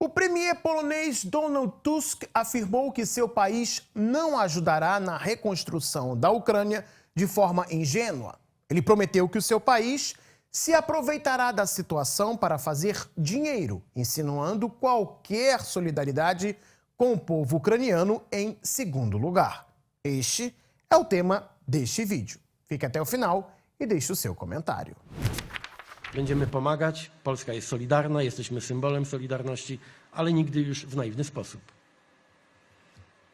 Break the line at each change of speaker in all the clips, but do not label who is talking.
O premier polonês Donald Tusk afirmou que seu país não ajudará na reconstrução da Ucrânia de forma ingênua. Ele prometeu que o seu país se aproveitará da situação para fazer dinheiro, insinuando qualquer solidariedade com o povo ucraniano em segundo lugar. Este é o tema deste vídeo. Fique até o final e deixe o seu comentário.
Będziemy pomagać, Polska jest solidarna, jesteśmy symbolem solidarności, ale nigdy już w naiwny sposób.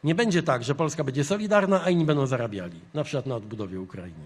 Nie będzie tak, że Polska będzie solidarna, a inni będą zarabiali, na przykład na odbudowie Ukrainy.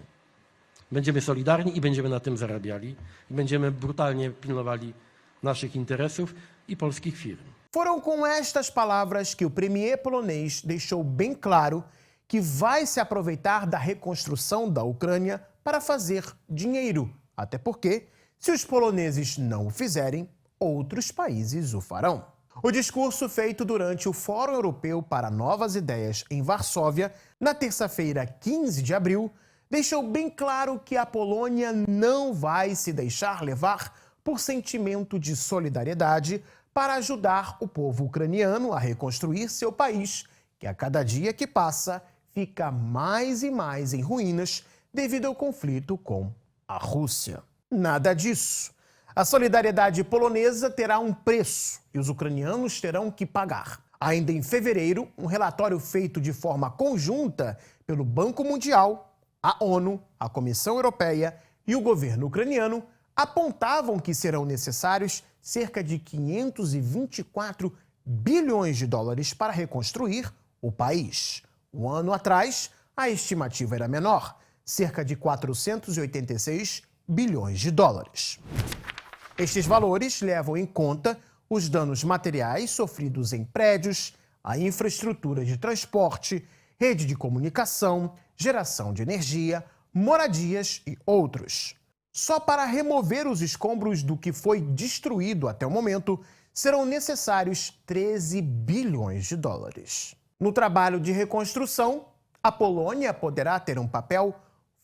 Będziemy solidarni i będziemy na tym zarabiali i będziemy brutalnie pilnowali naszych interesów i polskich firm.
Foram com estas palavras que o premier polonês deixou bem claro que vai se aproveitar da reconstrução da Ucrânia para fazer dinheiro, até porque, se os poloneses não o fizerem, outros países o farão. O discurso feito durante o Fórum Europeu para Novas Ideias em Varsóvia, na terça-feira, 15 de abril, deixou bem claro que a Polônia não vai se deixar levar por sentimento de solidariedade para ajudar o povo ucraniano a reconstruir seu país, que a cada dia que passa fica mais e mais em ruínas devido ao conflito com a Rússia. Nada disso. A solidariedade polonesa terá um preço e os ucranianos terão que pagar. Ainda em fevereiro, um relatório feito de forma conjunta pelo Banco Mundial, a ONU, a Comissão Europeia e o governo ucraniano apontavam que serão necessários cerca de 524 bilhões de dólares para reconstruir o país. Um ano atrás, a estimativa era menor, cerca de 486 bilhões de dólares. Estes valores levam em conta os danos materiais sofridos em prédios, a infraestrutura de transporte, rede de comunicação, geração de energia, moradias e outros. Só para remover os escombros do que foi destruído até o momento, serão necessários 13 bilhões de dólares. No trabalho de reconstrução, a Polônia poderá ter um papel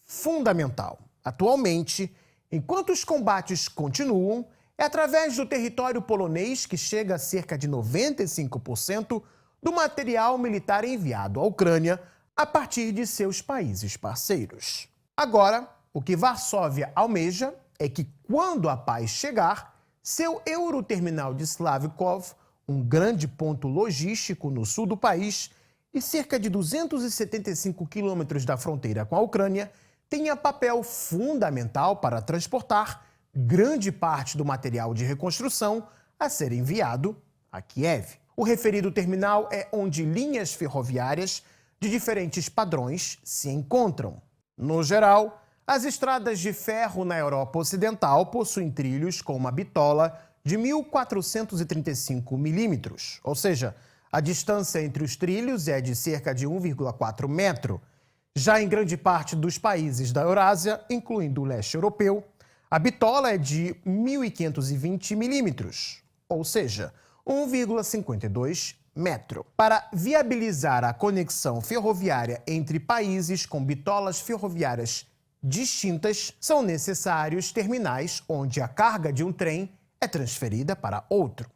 fundamental. Atualmente, enquanto os combates continuam, é através do território polonês que chega a cerca de 95% do material militar enviado à Ucrânia a partir de seus países parceiros. Agora, o que Varsóvia almeja é que, quando a paz chegar, seu Euroterminal de Slavkov, um grande ponto logístico no sul do país e cerca de 275 quilômetros da fronteira com a Ucrânia, tenha papel fundamental para transportar grande parte do material de reconstrução a ser enviado a Kiev. O referido terminal é onde linhas ferroviárias de diferentes padrões se encontram. No geral, as estradas de ferro na Europa Ocidental possuem trilhos com uma bitola de 1.435 milímetros, ou seja, a distância entre os trilhos é de cerca de 1,4 metro. Já em grande parte dos países da Eurásia, incluindo o leste europeu, a bitola é de 1.520 milímetros, ou seja, 1,52 metro. Para viabilizar a conexão ferroviária entre países com bitolas ferroviárias distintas, são necessários terminais onde a carga de um trem é transferida para outro.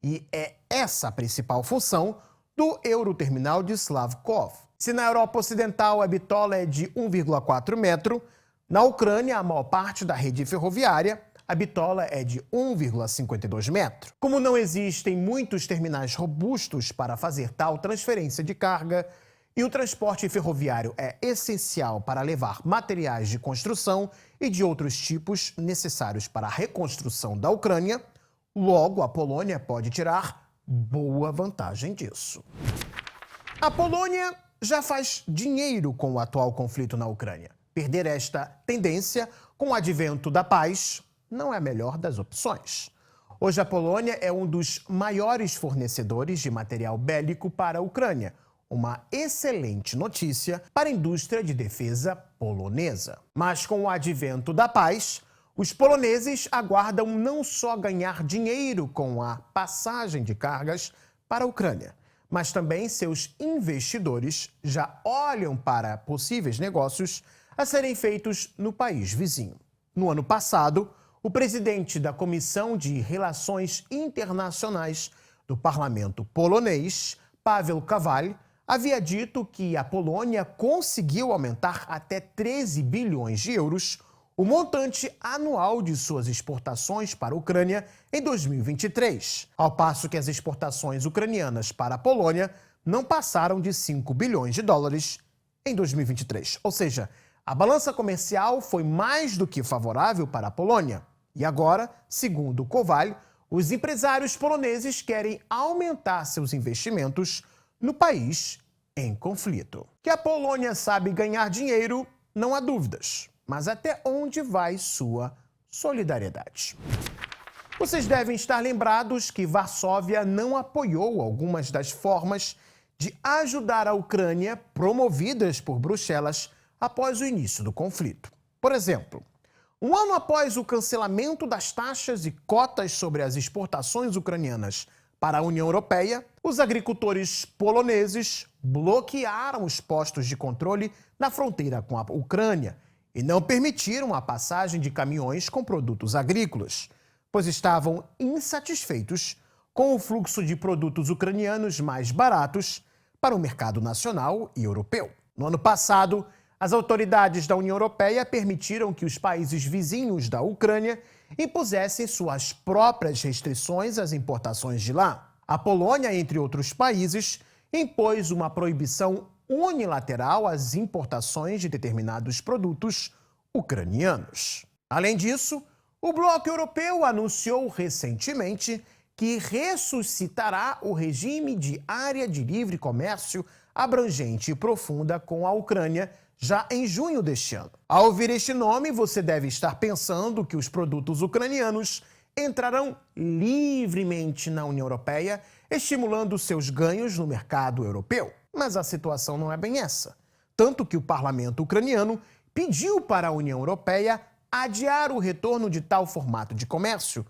E é essa a principal função do Euroterminal de Slavkov. Se na Europa Ocidental a bitola é de 1,4 metro, na Ucrânia, a maior parte da rede ferroviária, a bitola é de 1,52 metro. Como não existem muitos terminais robustos para fazer tal transferência de carga e o transporte ferroviário é essencial para levar materiais de construção e de outros tipos necessários para a reconstrução da Ucrânia, logo a Polônia pode tirar boa vantagem disso. A Polônia já faz dinheiro com o atual conflito na Ucrânia. Perder esta tendência com o advento da paz não é a melhor das opções. Hoje a Polônia é um dos maiores fornecedores de material bélico para a Ucrânia, uma excelente notícia para a indústria de defesa polonesa. Mas com o advento da paz, os poloneses aguardam não só ganhar dinheiro com a passagem de cargas para a Ucrânia, mas também seus investidores já olham para possíveis negócios a serem feitos no país vizinho. No ano passado, o presidente da Comissão de Relações Internacionais do parlamento polonês, Paweł Kowal, havia dito que a Polônia conseguiu aumentar até 13 bilhões de euros o montante anual de suas exportações para a Ucrânia em 2023, ao passo que as exportações ucranianas para a Polônia não passaram de 5 bilhões de dólares em 2023. Ou seja, a balança comercial foi mais do que favorável para a Polônia. E agora, segundo Kowal, os empresários poloneses querem aumentar seus investimentos no país em conflito. Que a Polônia sabe ganhar dinheiro, não há dúvidas. Mas até onde vai sua solidariedade? Vocês devem estar lembrados que Varsóvia não apoiou algumas das formas de ajudar a Ucrânia promovidas por Bruxelas após o início do conflito. Por exemplo, um ano após o cancelamento das taxas e cotas sobre as exportações ucranianas para a União Europeia, os agricultores poloneses bloquearam os postos de controle na fronteira com a Ucrânia e não permitiram a passagem de caminhões com produtos agrícolas, pois estavam insatisfeitos com o fluxo de produtos ucranianos mais baratos para o mercado nacional e europeu. No ano passado, as autoridades da União Europeia permitiram que os países vizinhos da Ucrânia impusessem suas próprias restrições às importações de lá. A Polônia, entre outros países, impôs uma proibição unilateral às importações de determinados produtos ucranianos. Além disso, o bloco europeu anunciou recentemente que ressuscitará o regime de área de livre comércio abrangente e profunda com a Ucrânia já em junho deste ano. Ao ouvir este nome, você deve estar pensando que os produtos ucranianos entrarão livremente na União Europeia, estimulando seus ganhos no mercado europeu. Mas a situação não é bem essa. Tanto que o parlamento ucraniano pediu para a União Europeia adiar o retorno de tal formato de comércio,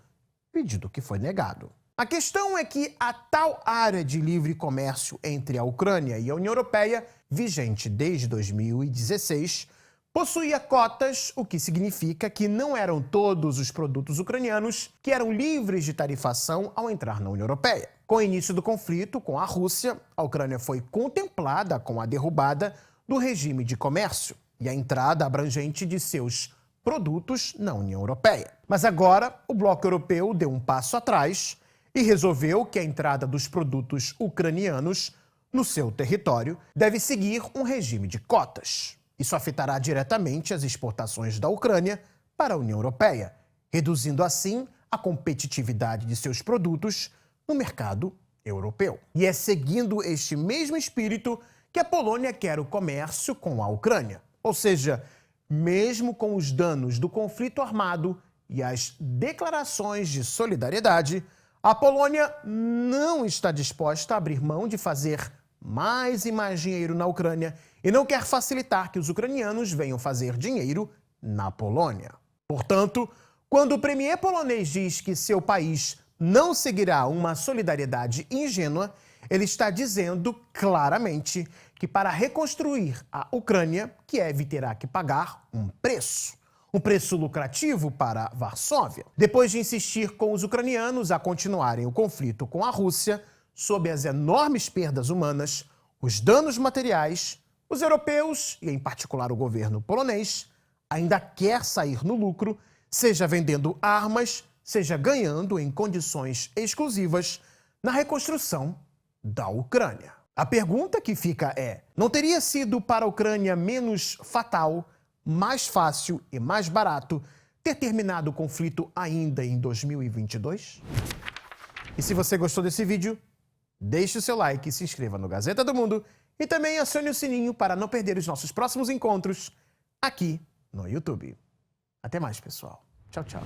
pedido que foi negado. A questão é que a tal área de livre comércio entre a Ucrânia e a União Europeia, vigente desde 2016, possuía cotas, o que significa que não eram todos os produtos ucranianos que eram livres de tarifação ao entrar na União Europeia. Com o início do conflito com a Rússia, a Ucrânia foi contemplada com a derrubada do regime de comércio e a entrada abrangente de seus produtos na União Europeia. Mas agora, o bloco europeu deu um passo atrás e resolveu que a entrada dos produtos ucranianos no seu território deve seguir um regime de cotas. Isso afetará diretamente as exportações da Ucrânia para a União Europeia, reduzindo assim a competitividade de seus produtos no mercado europeu. E é seguindo este mesmo espírito que a Polônia quer o comércio com a Ucrânia. Ou seja, mesmo com os danos do conflito armado e as declarações de solidariedade, a Polônia não está disposta a abrir mão de fazer mais e mais dinheiro na Ucrânia e não quer facilitar que os ucranianos venham fazer dinheiro na Polônia. Portanto, quando o premier polonês diz que seu país não seguirá uma solidariedade ingênua, ele está dizendo claramente que para reconstruir a Ucrânia, Kiev terá que pagar um preço lucrativo para Varsóvia. Depois de insistir com os ucranianos a continuarem o conflito com a Rússia, sob as enormes perdas humanas, os danos materiais, os europeus, e em particular o governo polonês, ainda quer sair no lucro, seja vendendo armas, seja ganhando em condições exclusivas na reconstrução da Ucrânia. A pergunta que fica é: não teria sido para a Ucrânia menos fatal, mais fácil e mais barato ter terminado o conflito ainda em 2022? E se você gostou desse vídeo, deixe o seu like, se inscreva no Gazeta do Mundo e também acione o sininho para não perder os nossos próximos encontros aqui no YouTube. Até mais, pessoal. Tchau, tchau.